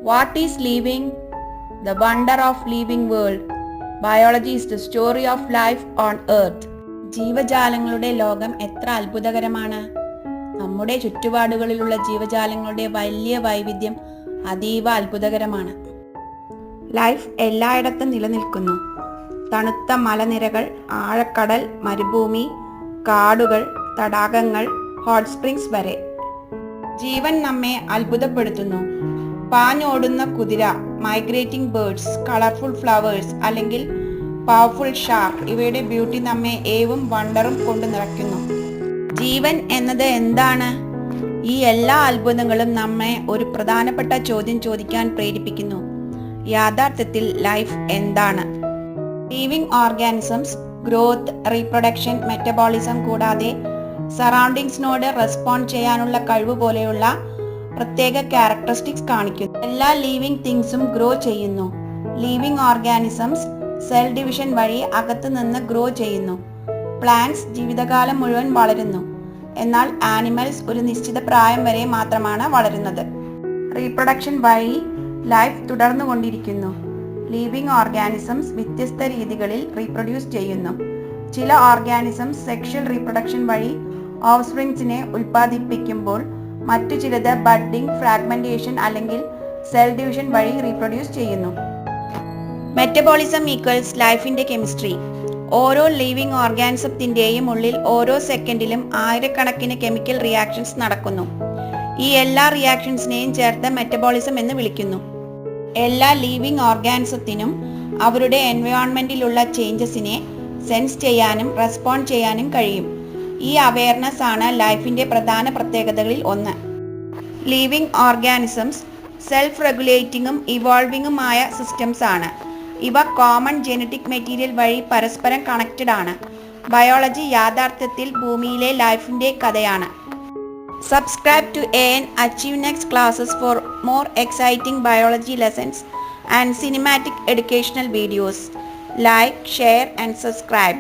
What is living? The wonder of living world. Biology is the story of life on earth. ജീവജാലങ്ങളുടെ ലോകം എത്ര അത്ഭുതകരമാണ്. നമ്മുടെ ചുറ്റുപാടുകളിലുള്ള ജീവജാലങ്ങളുടെ വലിയ വൈവിധ്യം അതീവ അത്ഭുതകരമാണ്. ലൈഫ് എല്ലായിടത്തും നിലനിൽക്കുന്നു. തണുത്ത മലനിരകൾ, ആഴക്കടൽ, മരുഭൂമി, കാടുകൾ, തടാകങ്ങൾ, ഹോട്ട് സ്പ്രിങ്സ് വരെ. ജീവൻ നമ്മെ അത്ഭുതപ്പെടുത്തുന്നു. പാഞ്ഞോടുന്ന കുതിര, മൈഗ്രേറ്റിംഗ് ബേർഡ്സ്, കളർഫുൾ ഫ്ലവേഴ്സ് അല്ലെങ്കിൽ പവർഫുൾ ഷാർക്ക്, ഇവയുടെ ബ്യൂട്ടി നമ്മെ ഏവും വണ്ടറും കൊണ്ട് നിറയ്ക്കുന്നു. ജീവൻ എന്നത് എന്താണ്? ഈ എല്ലാ അത്ഭുതങ്ങളും നമ്മെ ഒരു പ്രധാനപ്പെട്ട ചോദ്യം ചോദിക്കാൻ പ്രേരിപ്പിക്കുന്നു. യാഥാർത്ഥ്യത്തിൽ ലൈഫ് എന്താണ്? Living organisms growth, reproduction, metabolism കൂടാതെ സറൗണ്ടിങ്സിനോട് റെസ്പോണ്ട് ചെയ്യാനുള്ള കഴിവ് പോലെയുള്ള പ്രത്യേക ക്യാരക്ടറിസ്റ്റിക്സ് കാണിക്കുന്നു. എല്ലാ ലിവിംഗ് തിങ്സും ഗ്രോ ചെയ്യുന്നു. ലിവിംഗ് ഓർഗാനിസംസ് സെൽ ഡിവിഷൻ വഴി അകത്തു നിന്ന് ഗ്രോ ചെയ്യുന്നു. പ്ലാന്റ്സ് ജീവിതകാലം മുഴുവൻ വളരുന്നു. എന്നാൽ ആനിമൽസ് ഒരു നിശ്ചിത പ്രായം വരെ മാത്രമാണ് വളരുന്നത്. റീപ്രൊഡക്ഷൻ വഴി ലൈഫ് തുടർന്നുകൊണ്ടിരിക്കുന്നു. ലിവിംഗ് ഓർഗാനിസംസ് വ്യത്യസ്ത രീതികളിൽ റീപ്രൊഡ്യൂസ് ചെയ്യുന്നു. ചില ഓർഗാനിസംസ് സെക്ഷൽ റീപ്രൊഡക്ഷൻ വഴി ഓഫ്സ്പ്രിങ്സിനെ ഉൽപ്പാദിപ്പിക്കുമ്പോൾ മറ്റു ചിലത് ബഡ്ഡിംഗ്, ഫ്രാഗ്മെന്റേഷൻ അല്ലെങ്കിൽ സെൽ ഡിവിഷൻ വഴി റീപ്രൊഡ്യൂസ് ചെയ്യുന്നു. മെറ്റബോളിസം ഈക്വൽസ് ലൈഫിന്റെ കെമിസ്ട്രി. ഓരോ ലിവിംഗ് ഓർഗാനിസത്തിന്റെയും ഉള്ളിൽ ഓരോ സെക്കൻഡിലും ആയിരക്കണക്കിന് കെമിക്കൽ റിയാക്ഷൻസ് നടക്കുന്നു. ഈ എല്ലാ റിയാക്ഷൻസിനെയും ചേർത്ത് മെറ്റബോളിസം എന്ന് വിളിക്കുന്നു. എല്ലാ ലിവിംഗ് ഓർഗാനിസത്തിനും അവരുടെ എൻവയോൺമെന്റിലുള്ള ചേഞ്ചസിനെ സെൻസ് ചെയ്യാനും റെസ്പോണ്ട് ചെയ്യാനും കഴിയും. ഈ അവയർനെസ് ആണ് ലൈഫിന്റെ പ്രധാന പ്രത്യേകതകളിൽ ഒന്ന്. ലിവിംഗ് ഓർഗാനിസംസ് സെൽഫ് റെഗുലേറ്റിംഗും ഇവോൾവിംഗുമായ സിസ്റ്റംസ് ആണ്. ഇവ കോമൺ ജെനറ്റിക് മെറ്റീരിയൽ വഴി പരസ്പരം കണക്റ്റഡ് ആണ്. ബയോളജി യാഥാർത്ഥ്യത്തിൽ ഭൂമിയിലെ ലൈഫിന്റെ കഥയാണ്. Subscribe to AN Achieve Next classes for more exciting biology lessons and cinematic educational videos. Like, share and subscribe.